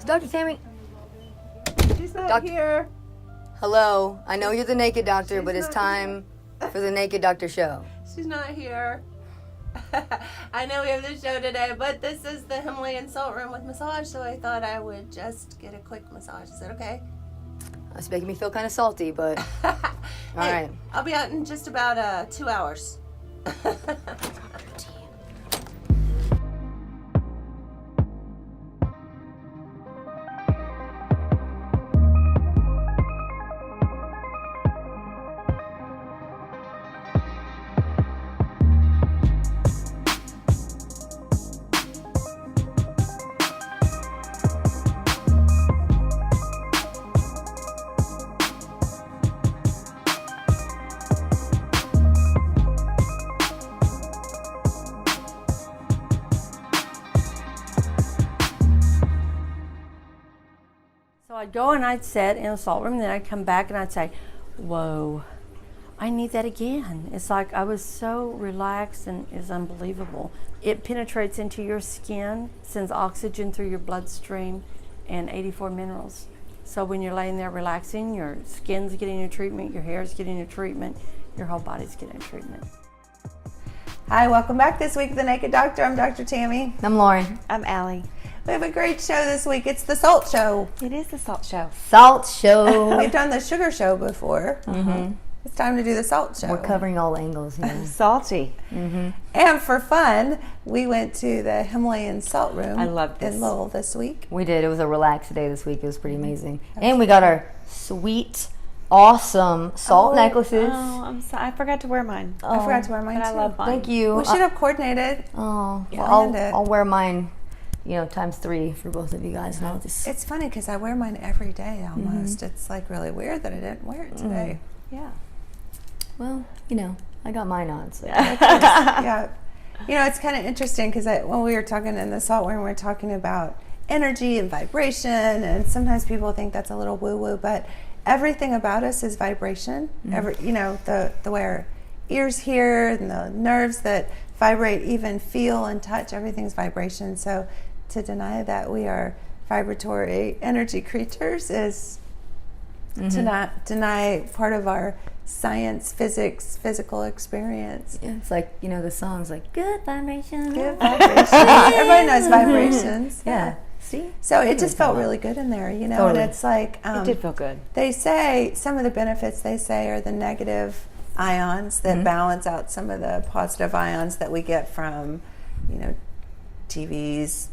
Dr. Tammy. She's not here. Hello. I know you're the Naked Doctor, but it's time for the Naked Doctor show. She's not here. I know we have the show today, but this is the Himalayan Salt Room with massage, so I thought I would just get a quick massage. Is that okay? It's making me feel kind of salty, but all right. I'll be out in just about 2 hours. So I'd go and I'd sit in a salt room, and then I'd come back and I'd say, whoa, I need that again. It's like I was so relaxed, and it's unbelievable. It penetrates into your skin, sends oxygen through your bloodstream, and 84 minerals. So when you're laying there relaxing, your skin's getting a treatment, your hair's getting a treatment, your whole body's getting a treatment. Hi, welcome back this week to The Naked Doctor. I'm Dr. Tammy. I'm Lauren. I'm Allie. We have a great show this week. It's the Salt Show. It is the Salt Show. Salt show. We've done the Sugar Show before. It's time to do the Salt Show. We're covering all angles here. Salty. And for fun, we went to the Himalayan Salt Room I love this. in Lowell this week. We did. It was a relaxed day this week. It was pretty amazing. And we got our sweet, awesome salt necklaces. Oh, I forgot to wear mine. I forgot to wear mine But I too. love mine. Thank you. We should have coordinated. Oh, Yeah, well, planned it. I'll wear mine, times 3 for both of you guys. And I'll just... It's funny because I wear mine every day almost. It's like really weird that I didn't wear it today. Yeah. Well, I got mine on. So. Yeah. It's kind of interesting because when we were talking in the salt room, we were talking about energy and vibration, and sometimes people think that's a little woo-woo, but everything about us is vibration. The way our ears hear and the nerves that vibrate, even feel and touch, everything's vibration. So to deny that we are vibratory energy creatures is to not deny part of our science, physics, physical experience. Yeah, it's like, the song's like, good vibration. Good vibrations. Everybody knows vibrations. Yeah. See? So it just felt really good in there, Totally. and it's like... It did feel good. They say, some of the benefits they say are the negative ions that balance out some of the positive ions that we get from, TVs,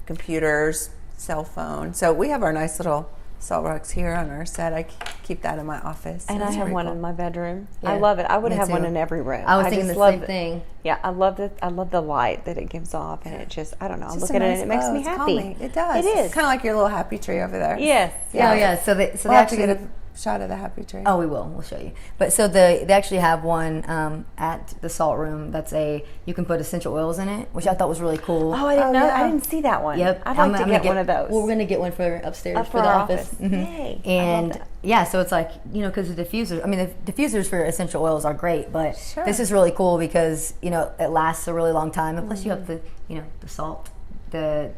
computers, cell phone. So we have our nice little salt rocks here on our set. I keep that in my office. And I It's have pretty one cool. in my bedroom. Yeah, I love it. I would me have one too. in every room. I was thinking just the love same thing. Yeah, I love it. I love the light that it gives off, and it just, I don't know. I It's look just at a it nice and it makes glow. me It's happy. calming. It does. It is. It's kind of like your little happy tree over there. Yes. Yeah. Oh, yeah. So they We'll have to actually... get a shot of the happy tree. Oh, we will. We'll show you. But so they actually have one at the salt room that's you can put essential oils in it, which I thought was really cool. Oh, I didn't know. yeah. I didn't see that one. Yep. I'd I'm like to gonna get one of those. Well, we're going to get one for upstairs Up for the our office. office. Yay. I love And that. yeah, so it's like, because the diffusers for essential oils are great, but Sure. this is really cool because, it lasts a really long time. And plus you have the salt, the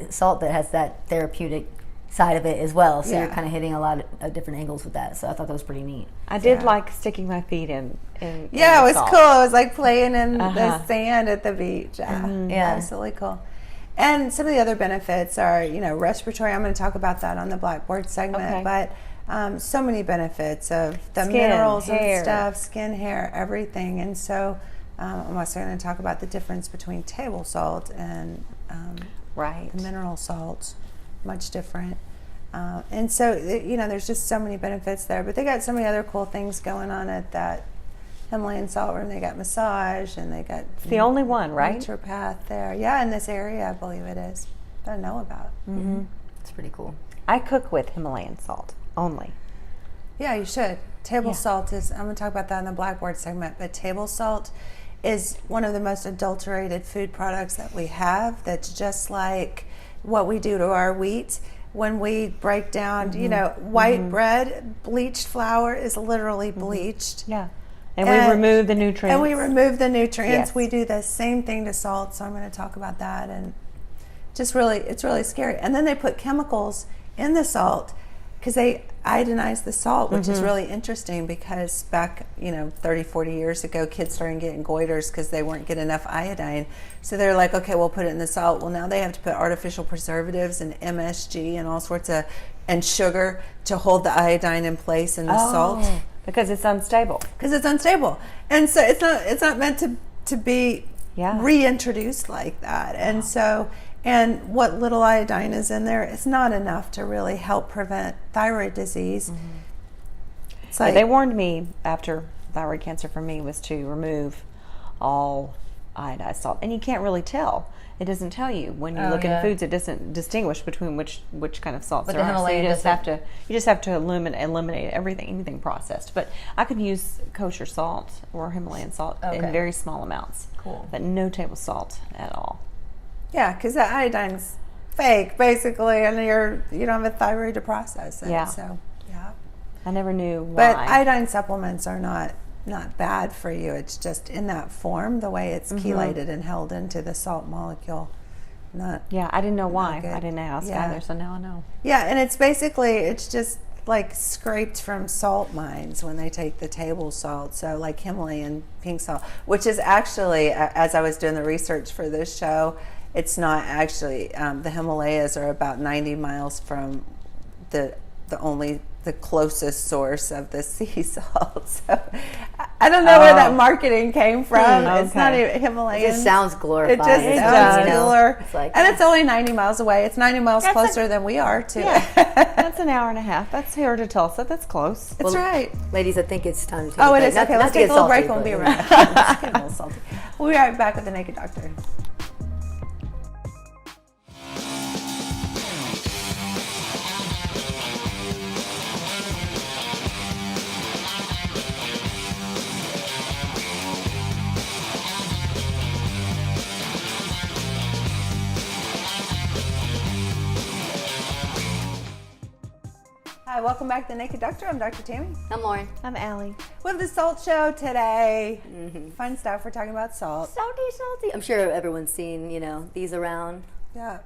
salt that has that therapeutic side of it as well. So Yeah. you're kind of hitting a lot of different angles with that. So I thought that was pretty neat. I did Yeah. like sticking my feet in Yeah, the it was salt. cool. It was like playing in the Uh-huh. sand at the beach. Yeah, Yeah. absolutely cool. And some of the other benefits are, respiratory. I'm going to talk about that on the Blackboard segment. Okay. But so many benefits of the Skin, minerals hair. and stuff, skin, hair, everything. And so I'm also going to talk about the difference between table salt and Right. the mineral salts. Much different. And so, there's just so many benefits there. But they got so many other cool things going on at that Himalayan Salt Room. They got massage, and they got It's the only one, right? naturopath there. Yeah, in this area, I believe it is. That I know about. It's pretty cool. I cook with Himalayan salt only. Yeah, you should. Table Yeah. salt is, I'm going to talk about that in the Blackboard segment, but table salt is one of the most adulterated food products that we have. That's just like what we do to our wheat. When we break down, white bread, bleached flour is literally bleached. Yeah. And we remove the nutrients. And we remove the nutrients. Yes. We do the same thing to salt, so I'm going to talk about that and it's really scary. And then they put chemicals in the salt because they iodinize the salt, which is really interesting because back, 30, 40 years ago, kids started getting goiters because they weren't getting enough iodine. So they're like, okay, we'll put it in the salt. Well, now they have to put artificial preservatives and MSG and all sorts of, and sugar to hold the iodine in place in the salt. Because it's unstable. Because it's unstable. And so it's not meant to be reintroduced like that. And so, and what little iodine is in there is not enough to really help prevent thyroid disease. It's like, They warned me after thyroid cancer for me was to remove all iodized salt. And you can't really tell. It doesn't tell you when you look in foods. It doesn't distinguish between which kind of salts But there the are. So Himalayan you just have to eliminate anything processed. But I could use kosher salt or Himalayan salt in very small amounts. Cool. But no table salt at all. yeah, because the iodine's fake, basically, and you don't have a thyroid to process it. Yeah. So, yeah. I never knew why. But iodine supplements are not bad for you. It's just in that form, the way it's chelated and held into the salt molecule. Yeah, I didn't know why. good. I didn't ask either, so now I know. Yeah, and it's just like scraped from salt mines when they take the table salt. So like Himalayan pink salt, which is actually, as I was doing the research for this show, it's not actually, the Himalayas are about 90 miles from the closest source of the sea salt. So I don't know where that marketing came from. It's not even Himalayan. It just sounds glorified. It just sounds cooler. It's like, and it's only 90 miles away. It's 90 miles closer than we are to it. That's an hour and a half. That's here to Tulsa. That's close. That's right. ladies, I think it's time to take Oh, a it break. is. Not- Okay, not let's to take get a little salty, break and we'll be but- right back. Let's get a little salty. We'll be right back with the Naked Doctor. Hi, welcome back to the Naked Doctor. I'm Dr. Tammy. I'm Lauren. I'm Allie. We have the Salt Show today. Fun stuff. We're talking about salt. Salty. I'm sure everyone's seen, these around. Yeah.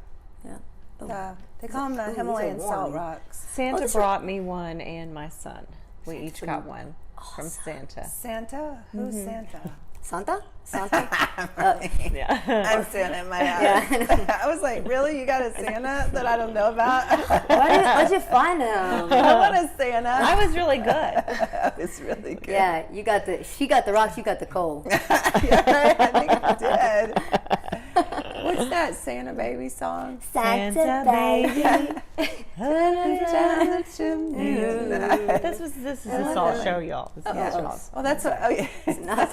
Yeah. They call them the Ooh, these are Himalayan warm. Salt Rocks. Santa these are- brought me one and my son. We each got one from Santa. Santa? Who's Santa? Santa? Yeah. I'm Santa in my house. I was like, really? You got a Santa that I don't know about? Why'd you find him? I want a Santa. I was really good. That was really good. Yeah, she got the rocks, you got the coal. Yeah, I think I did. What's that Santa baby song? Santa baby. Down the chimney. This is a salt show, y'all. This is a salt. Well, that's what. Oh, yeah. Not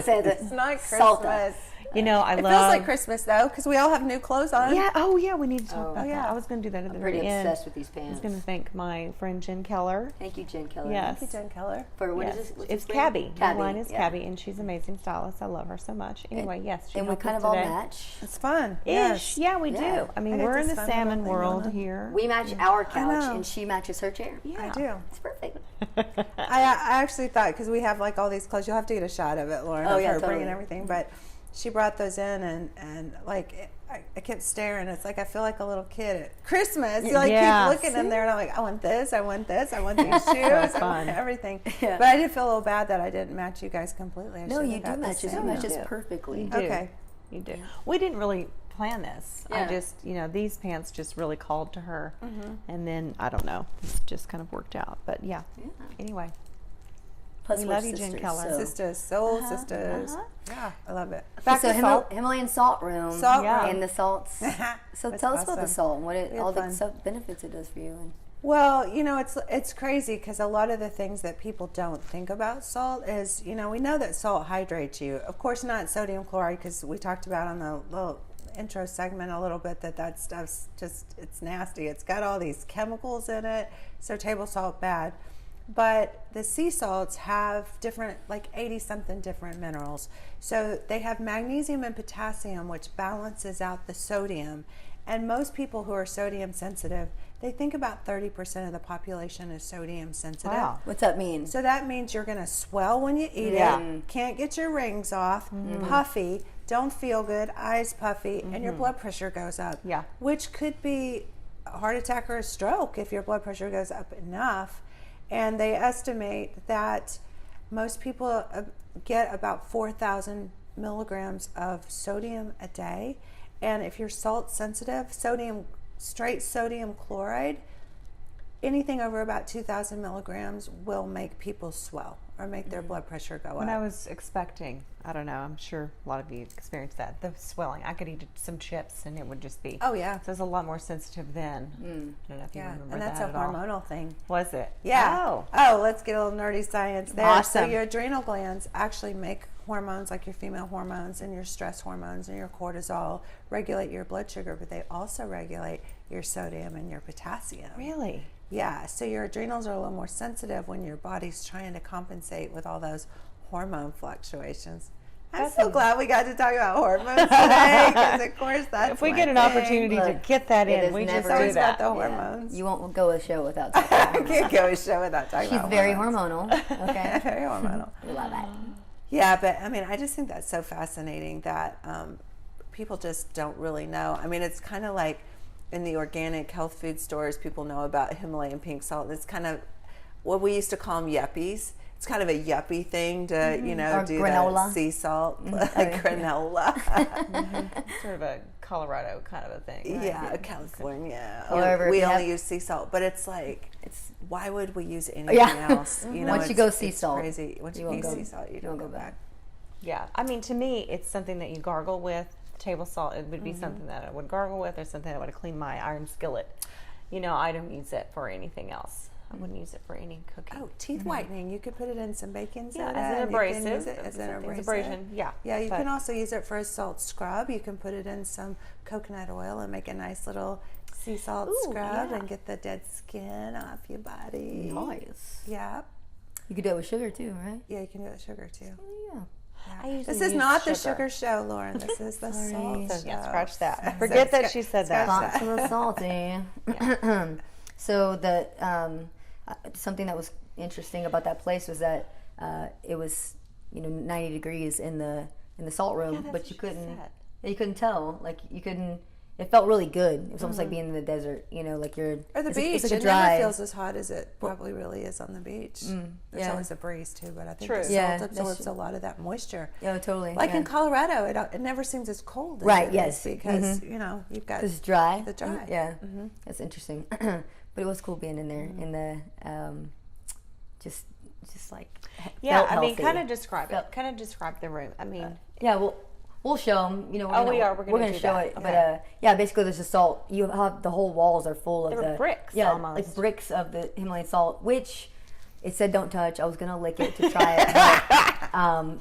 Santa. It's not Salta. Christmas. You know, I It love. feels like Christmas though, because we all have new clothes on. Yeah. Oh, yeah. We need to talk about yeah. that. I was going to do that at the I'm very pretty end. obsessed with these I was pants. going to thank my friend Jen Keller. Thank you, Jen Keller. Yes. Thank you, Jen Keller. For what is Yes. this? What's It's this brand? Cabby. My line is Cabby, and she's an amazing stylist. I love her so much. Anyway, yes. She And we helped kind us of all today. match. It's fun. Ish. Yes. Yeah, we Yeah. do. I mean, I got we're in this the fun salmon little thing world on. here. We match our know. couch, and she matches her chair. I do. It's perfect. I actually thought, because we have like all these clothes, you'll have to get a shot of it, Lauren, Oh, of yeah, her bringing totally. everything. But she brought those in, and like I kept staring. It's like I feel like a little kid at Christmas. You like Yeah. keep looking in there, and I'm like, I want this, I want this, I want these shoes, I want fun. everything. Yeah. But I did feel a little bad that I didn't match you guys completely. I No, should've you do got the match us. same You match one. us perfectly. You do. Okay. You do. We didn't really plan this. I Yeah. just, these pants just really called to her. And then, I don't know, it just kind of worked out. But yeah. Anyway. Plus, We we're love you, Jen sisters, Keller. so. Sisters, soul sisters. Yeah, I love it. Back So to salt. Himalayan Salt Room. Salt Yeah. room. And the salts. So That's tell us about the awesome. salt and what had all the fun. benefits it does for you. And Well, it's crazy because a lot of the things that people don't think about salt is, we know that salt hydrates you. Of course, not sodium chloride, because we talked about on the little intro segment a little bit that stuff's it's nasty. It's got all these chemicals in it, so table salt bad. But the sea salts have different, like 80-something different minerals. So they have magnesium and potassium, which balances out the sodium. And most people who are sodium sensitive, they think about 30% of the population is sodium sensitive. Wow. what's that mean? So that means you're going to swell when you eat Yeah. it, can't get your rings off, puffy, don't feel good, eyes puffy, and your blood pressure goes up. Yeah. Which could be a heart attack or a stroke if your blood pressure goes up enough. And they estimate that most people get about 4,000 milligrams of sodium a day. And if you're salt sensitive, straight sodium chloride, anything over about 2,000 milligrams will make people swell or make their blood pressure go up. When I was expecting, I don't know, I'm sure a lot of you experienced that, the swelling. I could eat some chips and it would just be. Oh, yeah. So it was a lot more sensitive then. I don't know if you remember and that's that a at all. hormonal thing. Was it? Yeah. Oh, let's get a little nerdy science there. So Awesome. your adrenal glands actually make hormones like your female hormones and your stress hormones and your cortisol, regulate your blood sugar, but they also regulate your sodium and your potassium. Really? Yeah, so your adrenals are a little more sensitive when your body's trying to compensate with all those hormone fluctuations. I'm so glad we got to talk about hormones today, because of course that's If we my get an thing. opportunity to Look, get that it in, is we never just Always do about that. the hormones. You won't go a show without talking about I can't go a show without talking She's about very hormones. hormonal. Okay. Very hormonal. We love it. Yeah, but I mean, I just think that's so fascinating that people just don't really know. I mean, it's kind of like in the organic health food stores, people know about Himalayan pink salt. It's kind of what we used to call them yuppies. It's kind of a yuppie thing to, Or do granola. the sea salt, like granola. Sort of a Colorado kind of a thing. Right? Yeah, California. However, we if you only have- use sea salt, but it's like, why would we use anything Yeah. else? Once you go sea it's salt, crazy. Once you won't use go- sea salt, you don't go back. Yeah, I mean, to me, it's something that you gargle with. Table salt, it would be something that I would gargle with, or something that would clean my iron skillet. I don't use it for anything else. I wouldn't use it for any cooking. Oh, teeth whitening. You could put it in some baking soda. Yeah, as an and you can abrasive. use it as an Something's abrasive. abrasion, yeah. Yeah, you But- can also use it for a salt scrub. You can put it in some coconut oil and make a nice little sea salt scrub and get the dead skin off your body. Nice. Yeah. You could do it with sugar too, right? Yeah, you can do it with sugar too. Yeah. I usually This is use not sugar. the sugar show, Lauren. This is the Sorry. salt So, show. yeah, scratch that. Forget that she said that. Lots of the salty. So the something that was interesting about that place was that it was 90 degrees in the salt room, that's but what you she couldn't said. you couldn't tell, like you couldn't. It felt really good. It was almost like being in the desert, like you're Or the it's beach. like a It dry. never feels as hot as it probably really is on the beach. There's yeah. always a breeze too, but I think True. the salt Yeah, that's absorbs true. a lot of that moisture. Yeah, totally. Like yeah. in Colorado, it never seems as cold as Right, it yes. is because you've got It's dry. the dry. Yeah, that's interesting. But it was cool being in there in the just like Yeah, felt I mean, healthy. kind of describe Felt- it. Kind of describe the room. I mean, Yeah, we'll show them. We're Oh, gonna, we are. We're gonna do show that. it. Okay. But yeah, basically, there's the salt. You have the whole walls are full of They were the bricks Yeah, almost. like bricks of the Himalayan salt, which it said don't touch. I was gonna lick it to try it. But,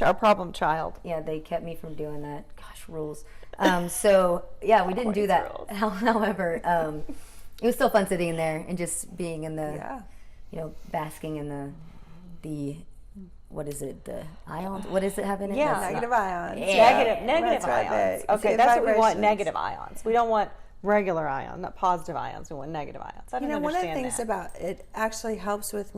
a problem child. yeah, they kept me from doing that. Gosh, rules. So yeah, we didn't do Always that. rules. However, it was still fun sitting in there and just being in the, Yeah. basking in the what is it? The ions? What does it have in it? Yeah, That's not- Negative ions. Yeah. Negative That's right, ions. the Okay, that's what we want. vibrations. Negative ions. We don't want regular ions, not positive ions. We want negative ions. I don't One of the understand things that. about it actually helps with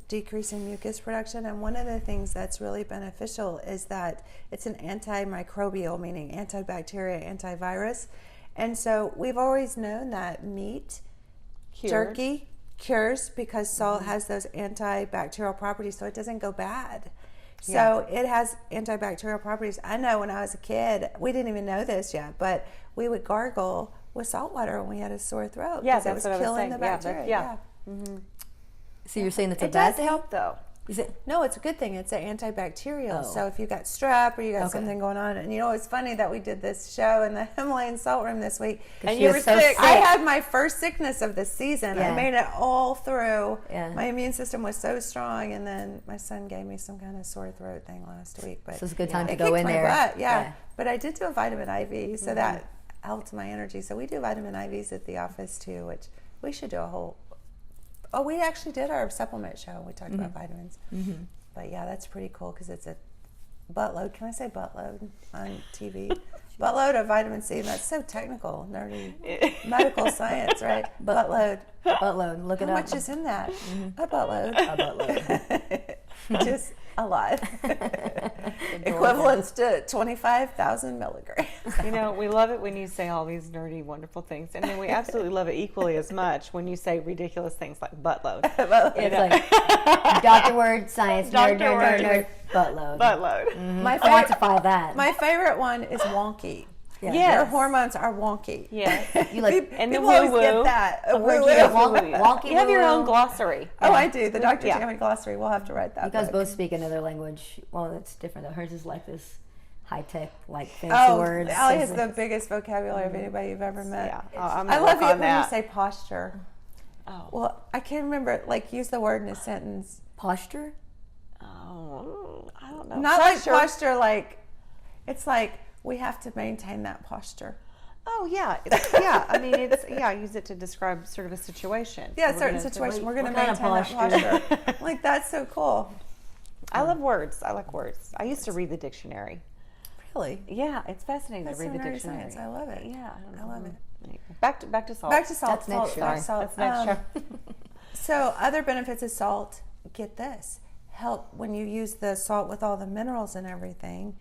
decreasing mucus production, and one of the things that's really beneficial is that it's an antimicrobial, meaning antibacterial, antivirus. And so we've always known that meat, Cured. jerky cures because salt has those antibacterial properties, so it doesn't go bad. So it has antibacterial properties. I know when I was a kid, we didn't even know this yet, but we would gargle with salt water when we had a sore throat. Yeah, 'cause that's it was what I was killing saying. the Yeah, bacteria. yeah. So you're saying that's a It bad does thing? help though. Is it? No, it's a good thing. It's an antibacterial. Oh. So if you got strep or you got Okay. something going on, and it's funny that we did this show in the Himalayan Salt Room this week. And And she you was were so sick. sick. I had my first sickness of the season. Yeah. I made it all through. Yeah. My immune system was so strong, and then my son gave me some kind of sore throat thing last week. But So it's a good time to it go kicked in my there. butt, yeah. Yeah. But I did do a vitamin IV, so that helped my energy. So we do vitamin IVs at the office too, which we should do a whole. Oh, we actually did our supplement show. We talked about vitamins. But yeah, that's pretty cool because it's a buttload. Can I say buttload on TV? Buttload of vitamin C. That's so technical, nerdy, medical science, right? Buttload. Buttload. Look it How up. much is in that? A buttload. A buttload. Just a lot. Equivalents to 25,000 milligrams. You know, we love it when you say all these nerdy, wonderful things, and then we absolutely love it equally as much when you say ridiculous things like buttload. It's like doctor word, science, Doctor nerd, buttload. Buttload. I quantify that. My favorite one is wonky. Yeah. Yes. Your hormones are wonky. Yes. You like And the People always woo-woo. get that. A word Woo-woo. you get wonky You have your woo-woo. own glossary. Oh, I do. The Dr. Yeah. Tammy glossary. We'll have to write that. you guys book. both speak another language. Well, that's different though. Hers is like this high tech, like fancy Oh, words. Allie has the biggest vocabulary of anybody you've ever met. Yeah. I'm I gonna love work it on when you that. say posture. Oh. Well, I can't remember. Like, use the word in a sentence. Posture. Oh, I don't know. Not Posture. like posture. Like, it's like we have to maintain that posture. Oh yeah, yeah. I mean, use it to describe sort of a situation. Yeah, We're certain gonna- situation. We're going to what kind of maintain that posture. Like, that's so cool. I love words. I like words. I used to read the dictionary. Really. Yeah, it's fascinating That's to read so the nerdy dictionary. science. I love it. Yeah, I love it. Anyway, back to salt. Back to salt. That's next show. Back to salt. That's next show. So other benefits of salt, get this, help when you use the salt with all the minerals and everything,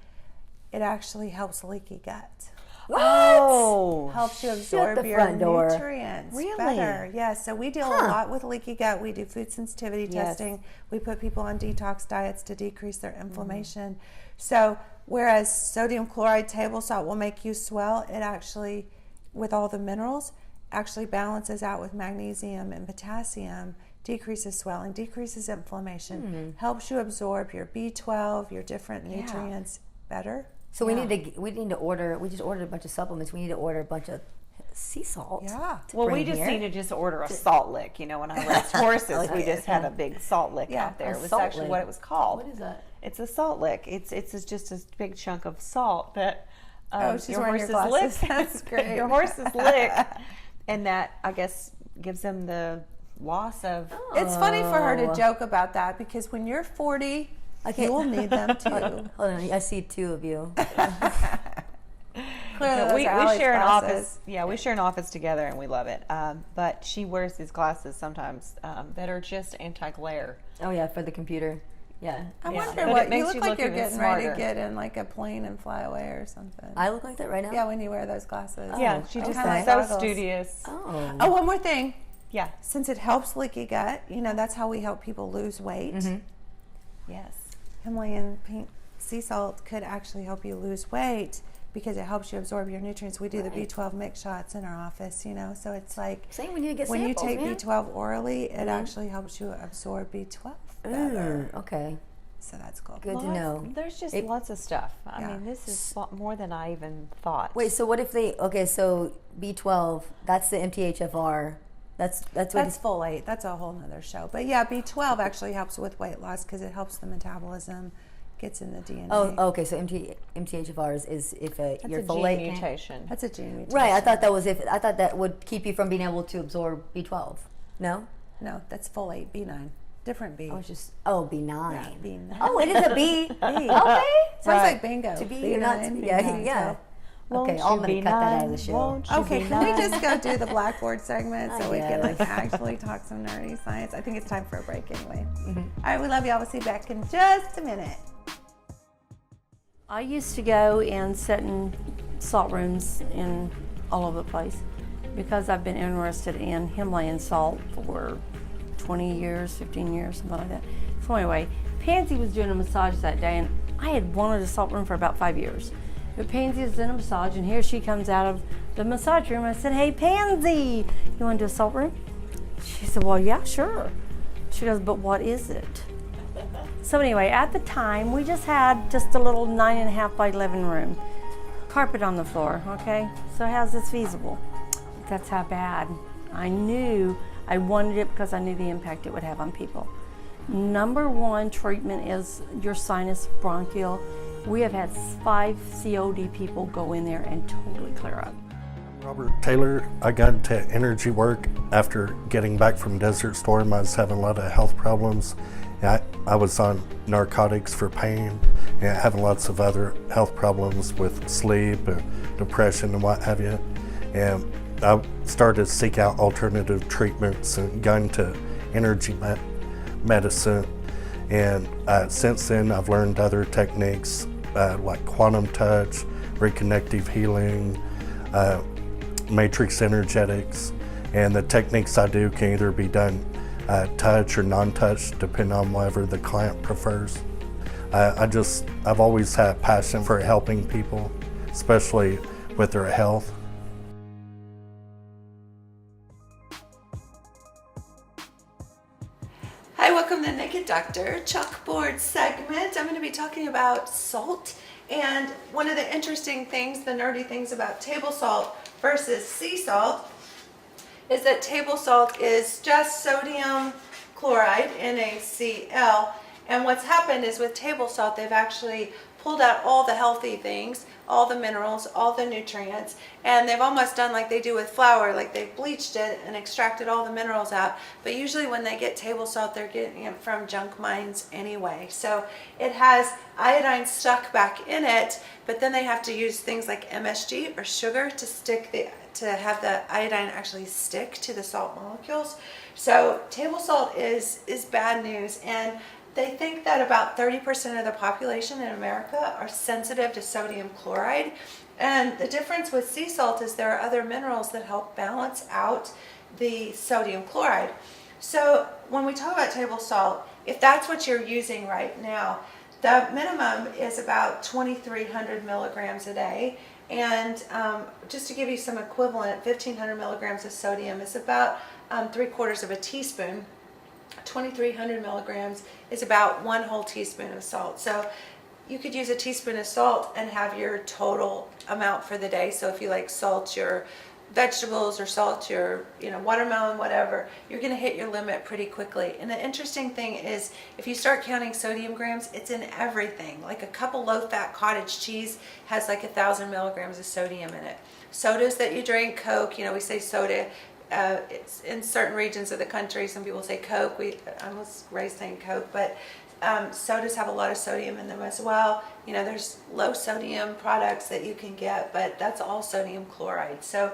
it actually helps leaky gut. Oh, Helps you absorb the your front door. nutrients Really? better. Yeah, so we deal a lot with leaky gut. We do food sensitivity Yes. testing. We put people on detox diets to decrease their inflammation. So whereas sodium chloride table salt will make you swell, it actually, with all the minerals, actually balances out with magnesium and potassium, decreases swelling, decreases inflammation, helps you absorb your B12, your different nutrients better. So we need to order. We just ordered a bunch of supplements. We need to order a bunch of sea salt. Yeah. to well, we bring just here. need to just order a salt lick. You know, when I raised horses, we just had a big salt lick Yeah, out there. a It was salt actually lick. what it was called. What is that? It's a salt lick. It's just a big chunk of salt that She's your wearing your horses glasses. lick. That's great. Your horses lick, and that I guess gives them the loss of. It's funny for her Oh. to joke about that because when you're 40, you will need them too. Hold on, I see two of you. Clearly, So those we are Allie's share an glasses. office. Yeah, we share an office together, and we love it. But she wears these glasses sometimes that are just anti-glare. Oh yeah, for the computer. Yeah. I Yeah, wonder but what it makes you look you like. look You're even getting ready to smarter. get in like a plane and fly away or something. I look like that right now. Yeah, when you wear those glasses. Yeah, she just kinda is like so goggles. studious. Oh. Oh, one more thing. Yeah. Since it helps leaky gut, you know that's how we help people lose weight. Yes. Himalayan pink sea salt could actually help you lose weight because it helps you absorb your nutrients. We do the B12 mix shots in our office, you know, so it's like Saying we need to get when samples, you take man. B12 orally, it actually helps you absorb B12 better. Okay. So that's cool. Good to know. There's just It- lots of stuff. I Yeah. mean, this is more than I even thought. Wait, so what if they? Okay, so B12. That's the MTHFR. That's what. That's folate. That's a whole nother show. But yeah, B12 actually helps with weight loss because it helps the metabolism, gets in the DNA. Oh, okay. So MTHFR is if That's your a folate gene can't- mutation. That's a gene mutation. Right. I thought that was if. I thought that would keep you from being able to absorb B12. No. No, that's folate, B9. Different B. I was just B9. Yeah, B9. Oh, it is a B. Okay. Sounds Right. like bingo. To be B9, or not to be. B9, Yeah. Yeah. Okay, I'm gonna cut that out of the show. Okay, can we just go do the Blackboard segment so we can like guess. actually talk some nerdy science? I think it's time for a break anyway. All right, we love y'all. We'll see you back in just a minute. I used to go and sit in salt rooms in all over the place because I've been interested in Himalayan salt for 20 years, 15 years, something like that. So anyway, Pansy was doing a massage that day, and I had wanted a salt room for about 5 years. But Pansy is in a massage, and here she comes out of the massage room. I said, "Hey, Pansy, you want to do a salt room?" She said, "Well, yeah, sure." She goes, "But what is it?" So anyway, at the time, we just had just a little 9.5 by 11 room. Carpet on the floor, okay? So how's this feasible? That's how bad. I knew I wanted it because I knew the impact it would have on people. Number one treatment is your sinus bronchial. We have had 5 COD people go in there and totally clear up. Robert Taylor. I got into energy work after getting back from Desert Storm. I was having a lot of health problems. I was on narcotics for pain and having lots of other health problems with sleep, depression, and what have you. And I started to seek out alternative treatments and got into energy medicine. And since then, I've learned other techniques like quantum touch, reconnective healing, matrix energetics, and the techniques I do can either be done touch or non-touch, depending on whatever the client prefers. I've always had a passion for helping people, especially with their health. Hi, welcome to Naked Doctor Chalkboard segment. I'm going to be talking about salt, and one of the interesting things, the nerdy things about table salt versus sea salt is that table salt is just sodium chloride, NaCl, and what's happened is with table salt they've actually pulled out all the healthy things, all the minerals, all the nutrients, and they've almost done like they do with flour, like they've bleached it and extracted all the minerals out. But usually when they get table salt, they're getting it from junk mines anyway. So it has iodine stuck back in it, but then they have to use things like MSG or sugar to have the iodine actually stick to the salt molecules. So table salt is bad news, and they think that about 30% of the population in America are sensitive to sodium chloride. And the difference with sea salt is there are other minerals that help balance out the sodium chloride. So when we talk about table salt, if that's what you're using right now, the minimum is about 2,300 milligrams a day. And just to give you some equivalent, 1,500 milligrams of sodium is about 3/4 of a teaspoon. 2,300 milligrams is about 1 whole teaspoon of salt. So you could use a teaspoon of salt and have your total amount for the day. So if you like salt your vegetables or salt your watermelon, whatever, you're going to hit your limit pretty quickly. And the interesting thing is if you start counting sodium grams, it's in everything. Like a cup of low-fat cottage cheese has like 1,000 milligrams of sodium in it. Sodas that you drink, Coke, we say soda. It's in certain regions of the country. Some people say Coke. I was raised saying Coke, but sodas have a lot of sodium in them as well. There's low sodium products that you can get, but that's all sodium chloride. So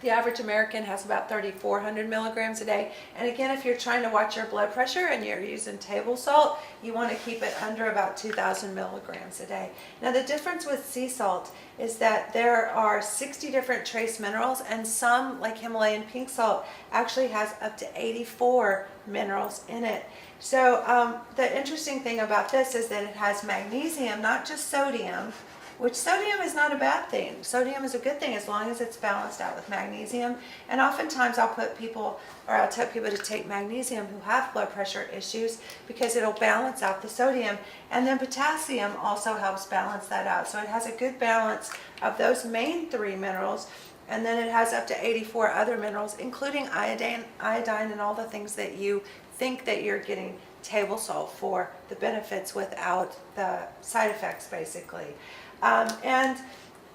the average American has about 3,400 milligrams a day. And again, if you're trying to watch your blood pressure and you're using table salt, you want to keep it under about 2,000 milligrams a day. Now, the difference with sea salt is that there are 60 different trace minerals, and some, like Himalayan pink salt, actually has up to 84 minerals in it. So the interesting thing about this is that it has magnesium, not just sodium, which sodium is not a bad thing. Sodium is a good thing as long as it's balanced out with magnesium. And oftentimes I'll tell people to take magnesium who have blood pressure issues because it'll balance out the sodium. And then potassium also helps balance that out. So it has a good balance of those main 3 minerals. And then it has up to 84 other minerals, including iodine and all the things that you think that you're getting table salt for, the benefits without the side effects, basically. And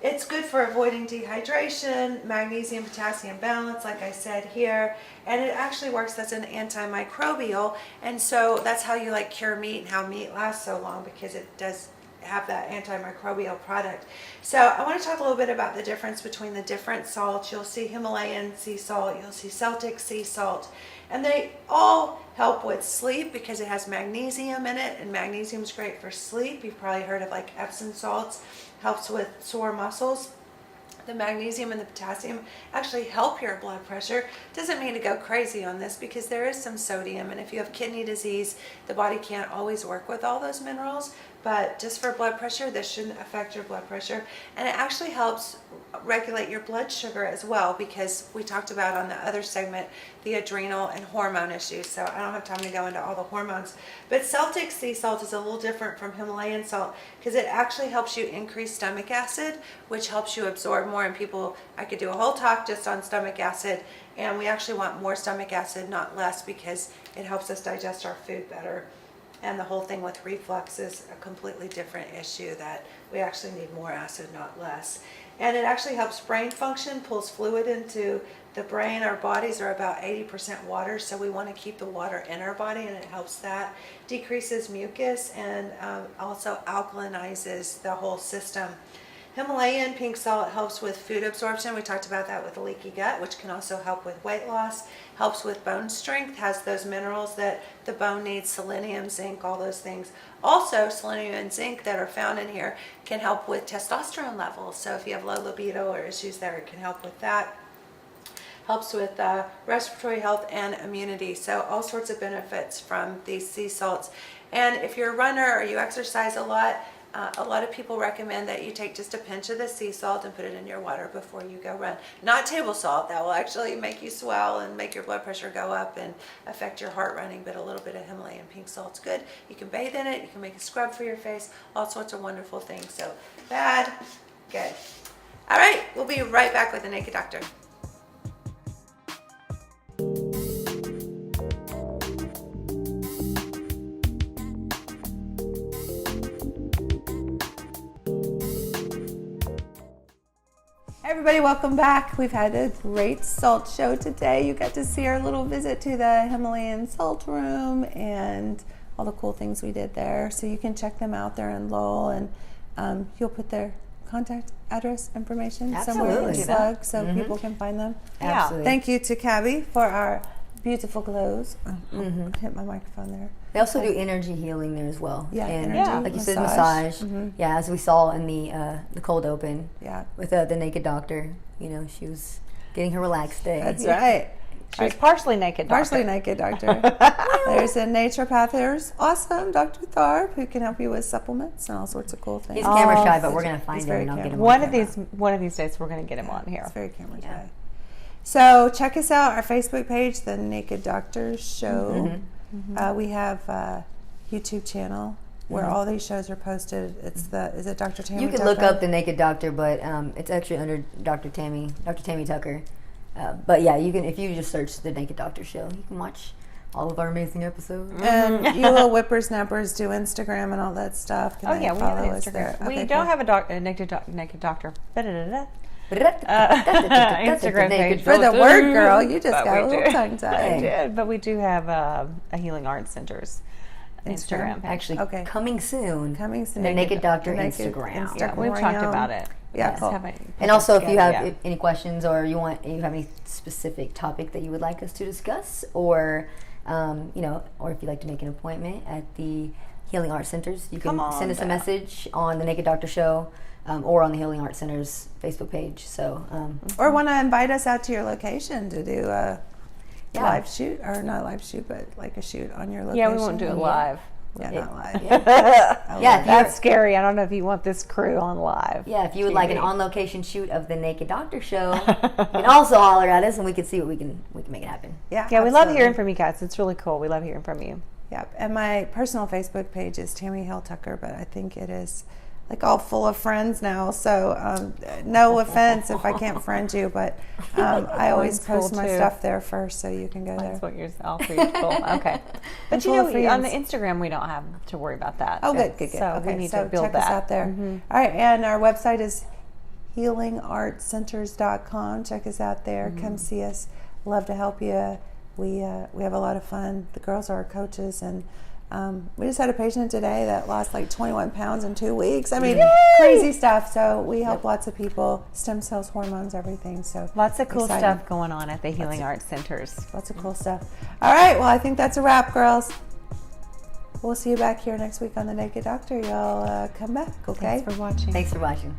it's good for avoiding dehydration, magnesium, potassium balance, like I said here, and it actually works as an antimicrobial, and so that's how you cure meat and how meat lasts so long, because it does have that antimicrobial product. So I want to talk a little bit about the difference between the different salts. You'll see Himalayan sea salt, you'll see Celtic sea salt, and they all help with sleep because it has magnesium in it, and magnesium is great for sleep. You've probably heard of Epsom salts, helps with sore muscles. The magnesium and the potassium actually help your blood pressure. Doesn't mean to go crazy on this because there is some sodium, and if you have kidney disease, the body can't always work with all those minerals. But just for blood pressure, this shouldn't affect your blood pressure. And it actually helps regulate your blood sugar as well, because we talked about on the other segment the adrenal and hormone issues. So I don't have time to go into all the hormones. But Celtic sea salt is a little different from Himalayan salt because it actually helps you increase stomach acid, which helps you absorb more. And I could do a whole talk just on stomach acid. And we actually want more stomach acid, not less, because it helps us digest our food better. And the whole thing with reflux is a completely different issue, that we actually need more acid, not less. And it actually helps brain function, pulls fluid into the brain. Our bodies are about 80% water, so we want to keep the water in our body, and it helps that. Decreases mucus and also alkalinizes the whole system. Himalayan pink salt helps with food absorption. We talked about that with a leaky gut, which can also help with weight loss. Helps with bone strength, has those minerals that the bone needs, selenium, zinc, all those things. Also, selenium and zinc that are found in here can help with testosterone levels. So if you have low libido or issues there, it can help with that. Helps with respiratory health and immunity. So all sorts of benefits from these sea salts. And if you're a runner or you exercise a lot of people recommend that you take just a pinch of the sea salt and put it in your water before you go run. Not table salt, that will actually make you swell and make your blood pressure go up and affect your heart running, but a little bit of Himalayan pink salt's good. You can bathe in it, you can make a scrub for your face, all sorts of wonderful things. So bad, good. All right, we'll be right back with the Naked Doctor. Everybody, welcome back. We've had a great salt show today. You got to see our little visit to the Himalayan Salt Room and all the cool things we did there. So you can check them out there in Lowell, and you'll put their contact address information somewhere in the slug so people can find them. Absolutely. Thank you to Cabby for our beautiful clothes. Hit my microphone there. They also do energy healing there as well. Yeah, and energy, like you said, massage. massage. Yeah, as we saw in the cold open. Yeah. With the Naked Doctor, you know, she was getting her relaxed day. That's right. She was partially naked. Partially naked doctor. There's a naturopath. There's awesome Dr. Tharp who can help you with supplements and all sorts of cool things. He's camera shy, but we're gonna find him very and I'll get him. One on of camera. one of these days, we're going to get him on here. It's very camera shy. So check us out, our Facebook page, The Naked Doctor Show. We have a YouTube channel where all these shows are posted. It's is it Dr. Tammy You can Tucker? look up The Naked Doctor, but it's actually under Dr. Tammy Tucker. But yeah, you can, if you just search The Naked Doctor Show, you can watch all of our amazing episodes. And you little whippersnappers do Instagram and all that stuff. Can Oh they yeah, we follow have us Instagram. there? We Okay, don't cool. have a naked doctor. Instagram page. For the word girl, you just But got a we little do. tongue tied. I did, but we do have a Healing Arts Center's Instagram. Actually, Okay. coming soon. Coming soon. The Naked Doctor The Naked Instagram. Yeah, we've talked about it. Yeah, Let's cool. have a- And also, if you have yeah. any questions or you have any specific topic that you would like us to discuss, or or if you'd like to make an appointment at the Healing Arts Centers, you can send us a message on the Naked Doctor Show or on the Healing Arts Centers Facebook page. So, Or want to invite us out to your location to do a live shoot, or not live shoot, but like a shoot on your location. Yeah, we won't do it live. Yeah, not live. yeah, if That's scary. I don't know if you want this crew on live. Yeah, if you would like an on-location shoot of the Naked Doctor Show, you can also holler at us, and we can see what we can make it happen. Yeah, Yeah, we love absolutely. hearing from you guys. It's really cool. We love hearing from you. Yep. And my personal Facebook page is Tammy Hill Tucker, but I think it is like all full of friends now. So no offense if I can't friend you, but I always Mine's full, post my too. stuff there first, so you can go That's there. what yours all for you. Cool. Okay. But you full know, of on the friends. Instagram, we don't have to worry about that. Oh, good. So okay, we need so to build check that. us out there. All right, and our website is healingartcenters.com. Check us out there. Come see us. Love to help you. We have a lot of fun. The girls are our coaches, and we just had a patient today that lost like 21 pounds in 2 weeks. I mean, crazy stuff. So we help lots of people, stem cells, hormones, everything. So Lots of cool exciting. stuff going on at the Healing Arts Centers. Lots of cool stuff. All right, well, I think that's a wrap, girls. We'll see you back here next week on The Naked Doctor. Y'all come back, okay? Thanks for watching. Thanks for watching.